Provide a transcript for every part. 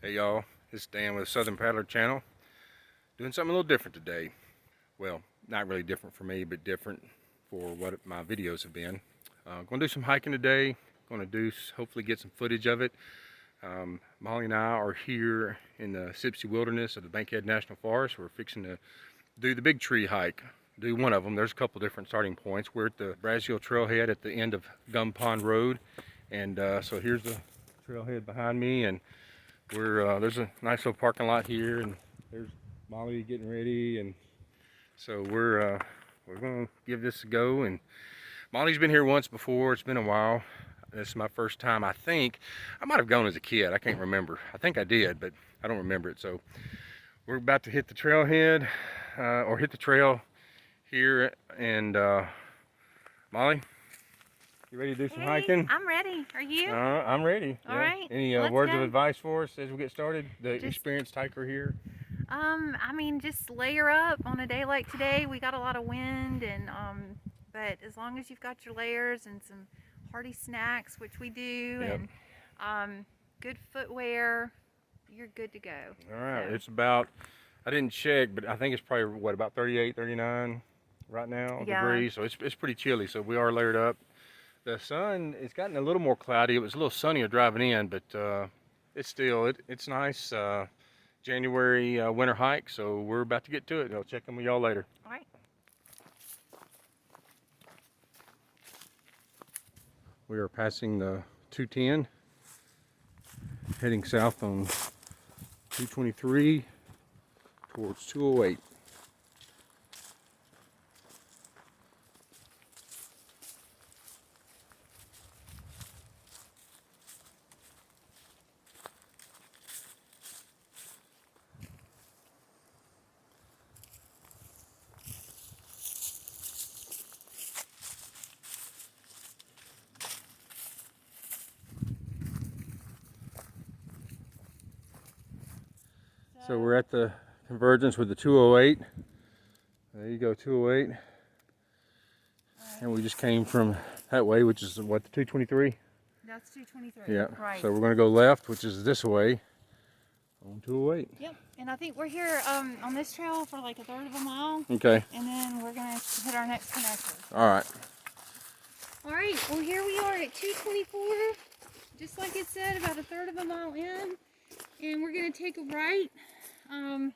Hey y'all, this is Dan with Southern Paddler Channel. Doing something a little different today. Well, not really different for me, but different for what my videos have been. Going to do some hiking today. Going to hopefully get some footage of it. Molly and I are here in the Sipsey wilderness of the Bankhead National Forest. We're fixing to do the big tree hike. Do one of them. There's a couple different starting points. We're at the Braziel Trailhead at the end of Gum Pond Road. And so here's the trailhead behind me, and there's a nice little parking lot here, and there's Molly getting ready, and so we're gonna give this a go. And Molly's been here once before. It's been a while. This is my first time. I think I might have gone as a kid. I can't remember. I think I did, but I don't remember it. So we're about to hit the trailhead or hit the trail here. And Molly, you ready to do some hiking? I'm ready. Are you? I'm ready. All right. Any words of advice for us as we get started? The experienced hiker here. I mean, just layer up on a day like today. We got a lot of wind, and but as long as you've got your layers and some hearty snacks, which we do, and good footwear, you're good to go. All right. So it's about, I didn't check, but I think it's probably what, about 38, 39 right now degrees. So it's pretty chilly. So we are layered up. The sun, it's gotten a little more cloudy. It was a little sunnier driving in, but it's nice. January winter hike, so we're about to get to it. I'll check in with y'all later. All right. We are passing the 210, heading south on 223 towards 208. So we're at the convergence with the 208. There you go, 208. And we just came from that way, which is what, the 223? That's 223. Yeah. Right. So we're going to go left, which is this way, on 208. Yep. And I think we're here on this trail for like a third of a mile. Okay. And then we're going to hit our next connector. All right. All right. Well, here we are at 224. Just like it said, about a third of a mile in. And we're going to take a right. I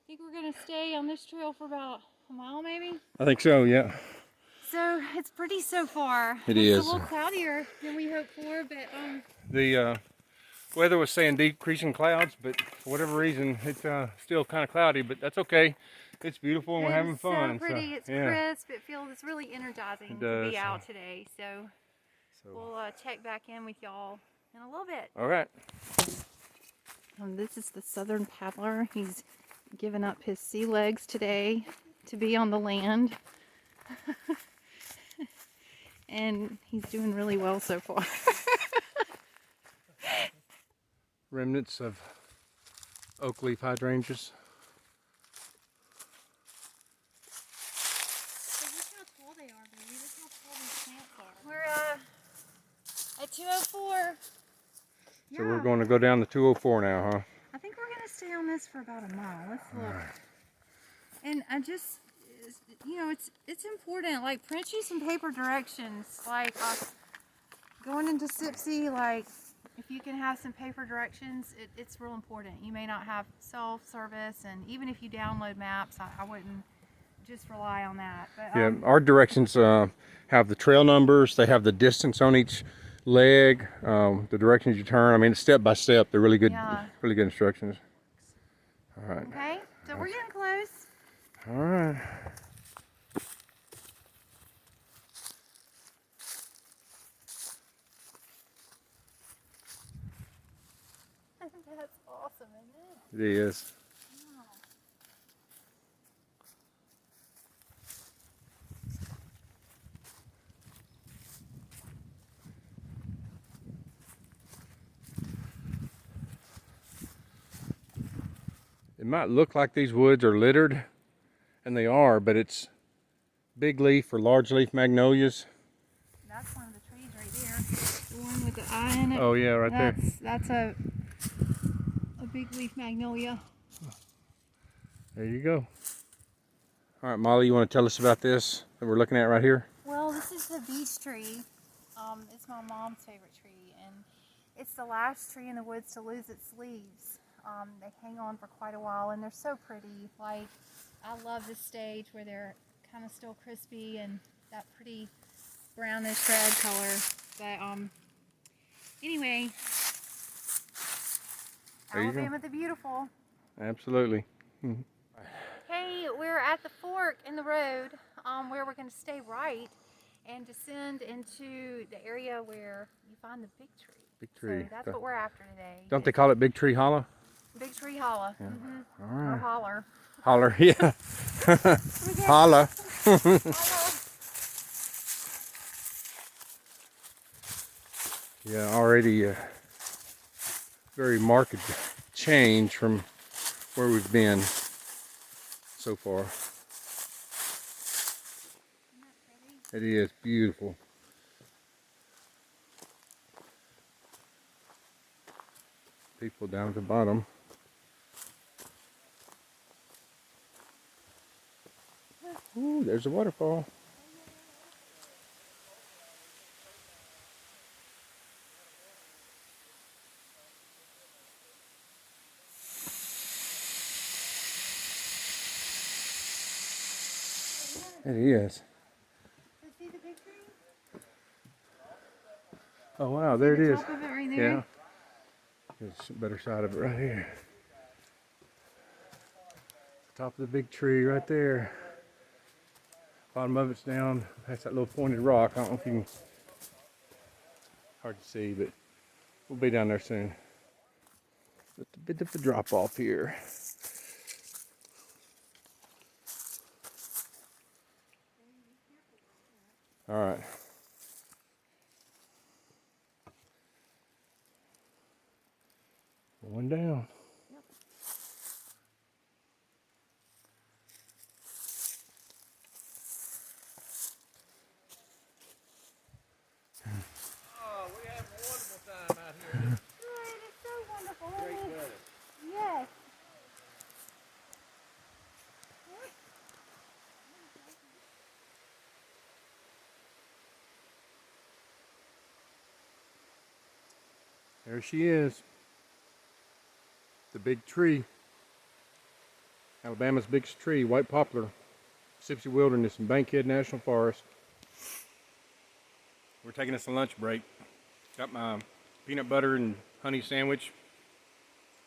think we're going to stay on this trail for about a mile, maybe. I think so, yeah. So it's pretty so far. It's a little cloudier than we hoped for, but the weather was saying decreasing clouds, but for whatever reason, it's still kind of cloudy. But that's okay. It's beautiful, and we're having fun. It's so pretty. It's crisp. It's really energizing to be out today. So we'll check back in with y'all in a little bit. All right. This is the Southern Paddler. He's given up his sea legs today to be on the land. And he's doing really well so far. Remnants of oak leaf hydrangeas. So look how tall they are, baby. Look how tall these plants are. We're at 204. So we're going to go down to 204 now, huh? I think we're going to stay on this for about a mile. Let's look. Right. And I just, you know, it's important. Like, print you some paper directions. Like, going into Sipsey, like, if you can have some paper directions, it's real important. You may not have self-service, and even if you download maps, I wouldn't just rely on that. But, yeah, our directions have the trail numbers. They have the distance on each leg, the directions you turn. I mean, it's step by step. They're really good, really good instructions. All right. Okay, so we're getting close. All right. That's awesome, isn't it? It is. It might look like these woods are littered, and they are, but it's big leaf or large leaf magnolias. That's one of the trees right there. The one with the eye in it. Oh yeah, right there. That's a big leaf magnolia. There you go. All right, Molly, you want to tell us about this that we're looking at right here? Well, this is the beech tree. It's my mom's favorite tree, and it's the last tree in the woods to lose its leaves. They hang on for quite a while, and they're so pretty. Like, I love this stage where they're kind of still crispy and that pretty brownish red color. But anyway, There you Alabama the Beautiful. Absolutely. Hey, we're at the fork in the road where we're going to stay right and descend into the area where you find the big tree. Big tree. So that's what we're after today. Don't they call it Big Tree Hollow? Big Tree Holla. Yeah. Mm-hmm. All right. Or holler. Holler, yeah. Holla. Yeah, already very marked change from where we've been so far. It is beautiful. People down at the bottom. Ooh, there's a waterfall. It is. See the big tree? Oh wow, there it is. Top of it right there? Yeah. There's a better side of it right here. Top of the big tree right there. Bottom of it's down. That's that little pointed rock. I don't know if you can, hard to see, but we'll be down there soon. Just a bit of a drop off here. All right. One down. Oh, we have a wonderful time out here. Good, it's so wonderful. Great weather. Yes. There she is. The big tree. Alabama's biggest tree, white poplar. Sipsey Wilderness in Bankhead National Forest. We're taking us a lunch break. Got my peanut butter and honey sandwich.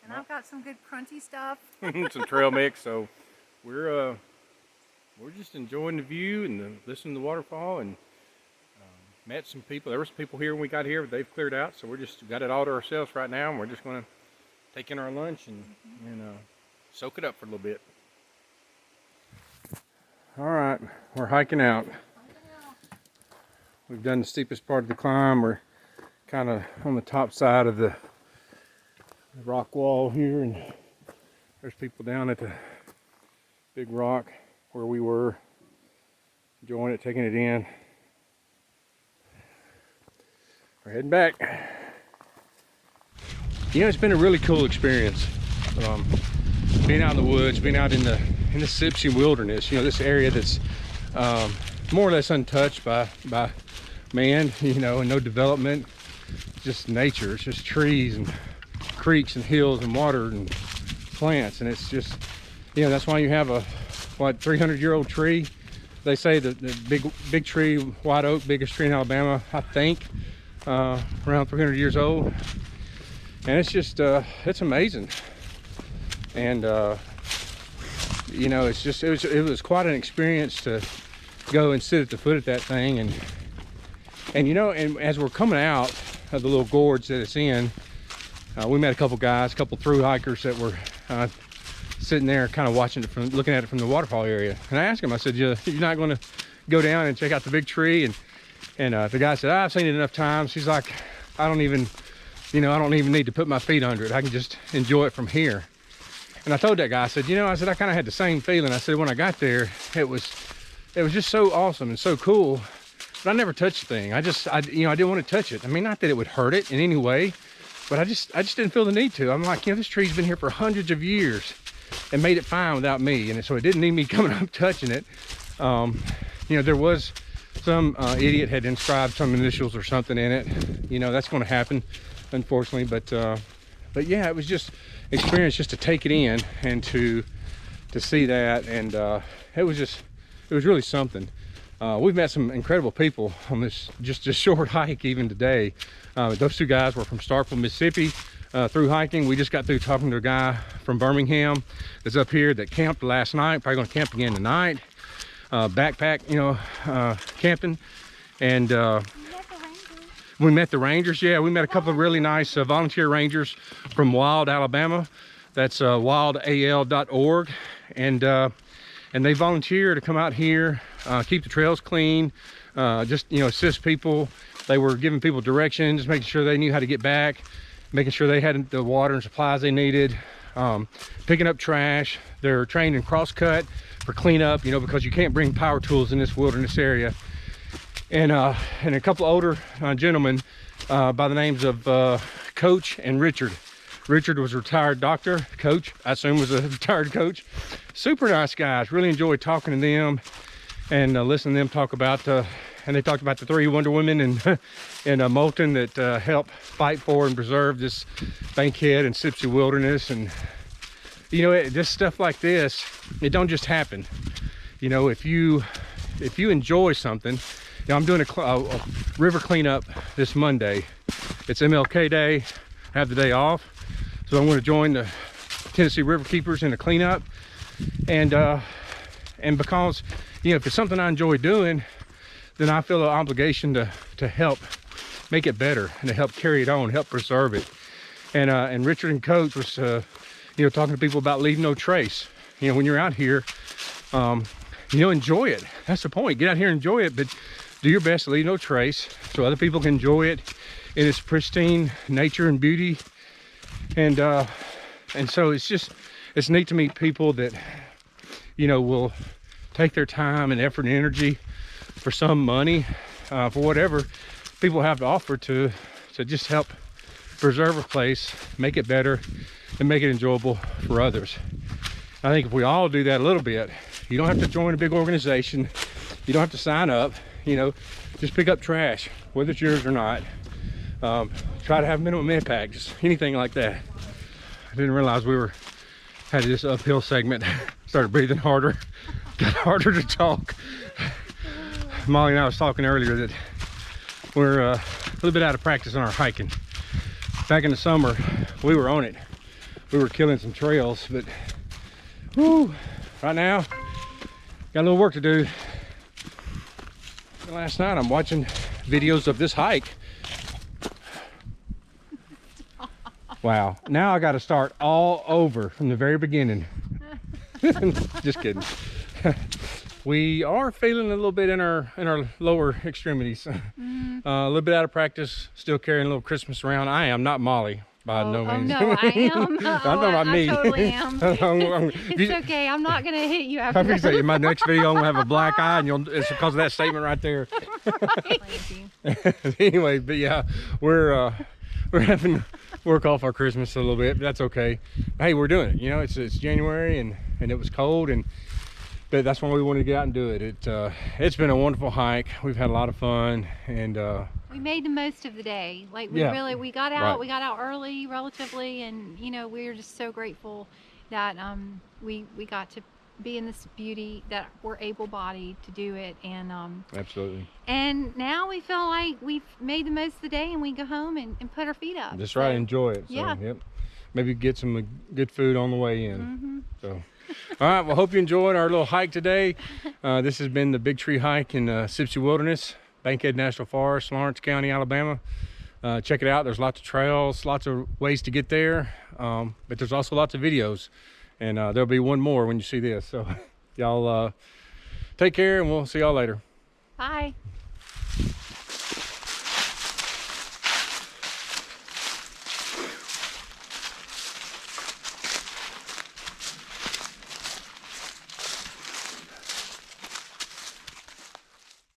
And I've got some good crunchy stuff. Some trail mix, so we're just enjoying the view and listening to the waterfall, and met some people. There were some people here when we got here, but they've cleared out, so we're just got it all to ourselves right now, and we're just going to take in our lunch and soak it up for a little bit. All right, we're hiking out. We've done the steepest part of the climb. We're kind of on the top side of the rock wall here, and there's people down at the big rock where we were, enjoying it, taking it in. We're heading back. You know, it's been a really cool experience. Being out in the woods, being out in the Sipsey Wilderness. You know, this area that's more or less untouched by man. You know, and no development, just nature. It's just trees and creeks and hills and water and plants, and it's just, you know, that's why you have a 300-year-old tree. They say that the big tree, white oak, biggest tree in Alabama, I think, around 300 years old, and it's just it's amazing. And you know, it's just it was quite an experience to go and sit at the foot of that thing, and you know, and as we're coming out of the little gorge that it's in, we met a couple guys, a couple through hikers that were sitting there kind of watching it from, looking at it from the waterfall area. And I asked him, I said, you're not going to go down and check out the big tree? And the guy said, I've seen it enough times. He's like, I don't even need to put my feet under it. I can just enjoy it from here. And I told that guy, I said, I kind of had the same feeling. I said, when I got there, it was just so awesome and so cool. But I never touched the thing. I didn't want to touch it. I mean, not that it would hurt it in any way, but I just didn't feel the need to. I'm like, this tree's been here for hundreds of years and made it fine without me, and so it didn't need me coming up touching it. There was some idiot had inscribed some initials or something in it. That's going to happen, unfortunately. But yeah, it was just experience just to take it in and to see that, and it was really something. We've met some incredible people on this just short hike even today. Those two guys were from Starkville, Mississippi, through hiking. We just got through talking to a guy from Birmingham that's up here that camped last night, probably gonna camp again tonight. Backpack, camping. And we met the rangers. Yeah, we met a couple of really nice volunteer rangers from Wild, Alabama. That's wildal.org. And they volunteer to come out here, keep the trails clean, assist people. They were giving people directions, making sure they knew how to get back, making sure they had the water and supplies they needed, picking up trash. They're trained in crosscut for cleanup, because you can't bring power tools in this wilderness area. And a couple of older gentlemen by the names of Coach and Richard. Richard was a retired doctor. Coach, I assume, was a retired coach. Super nice guys. Really enjoyed talking to them and listening to them talk about, and they talked about the 3 Wonder Women in Moulton that helped fight for and preserve this Bankhead and Sipsey wilderness. And, just stuff like this, it don't just happen. If you enjoy something, I'm doing a river cleanup this Monday. It's MLK Day. I have the day off. So I'm going to join the Tennessee River Keepers in a cleanup, and because if it's something I enjoy doing, then I feel an obligation to help make it better and to help carry it on, help preserve it. And Richard and Coach was talking to people about leaving no trace. When you're out here, enjoy it. That's the point. Get out here and enjoy it, but do your best to leave no trace so other people can enjoy it in its pristine nature and beauty. And so it's neat to meet people that will take their time and effort and energy for some money, for whatever people have to offer to just help preserve a place, make it better, and make it enjoyable for others. I think if we all do that a little bit, you don't have to join a big organization, you don't have to sign up, just pick up trash, whether it's yours or not. Try to have minimum impact, just anything like that. I didn't realize we had this uphill segment. Started breathing harder, got harder to talk. Molly and I was talking earlier that we're a little bit out of practice on our hiking. Back in the summer, we were on it. We were killing some trails, but right now, got a little work to do. Last night, I'm watching videos of this hike. Wow, now I got to start all over from the very beginning. Just kidding. We are feeling a little bit in our lower extremities. A little bit out of practice, still carrying a little Christmas around. I am not Molly by no means. Oh no, I am. I'm talking about me. I totally am. It's okay. I'm not gonna hit you after. I'm gonna say in my next video I'm gonna have a black eye, and it's because of that statement right there. Right. Anyway, but yeah, we're having to work off our Christmas a little bit, but that's okay. Hey, we're doing it. It's January and it was cold, but that's why we wanted to get out and do it. It's been a wonderful hike. We've had a lot of fun, and we made the most of the day. Like we got out. Right. We got out early, relatively, and we were just so grateful that we got to be in this beauty, that we're able-bodied to do it, and absolutely. And now we feel like we've made the most of the day, and we go home and put our feet up. That's right. Enjoy it. So, yeah. Yep. Maybe get some good food on the way in. So. All right, well, hope you enjoyed our little hike today. This has been the Big Tree Hike in Sipsey Wilderness, Bankhead National Forest, Lawrence County, Alabama. Check it out. There's lots of trails, lots of ways to get there, but there's also lots of videos, and there'll be one more when you see this. So y'all take care, and we'll see y'all later. Bye.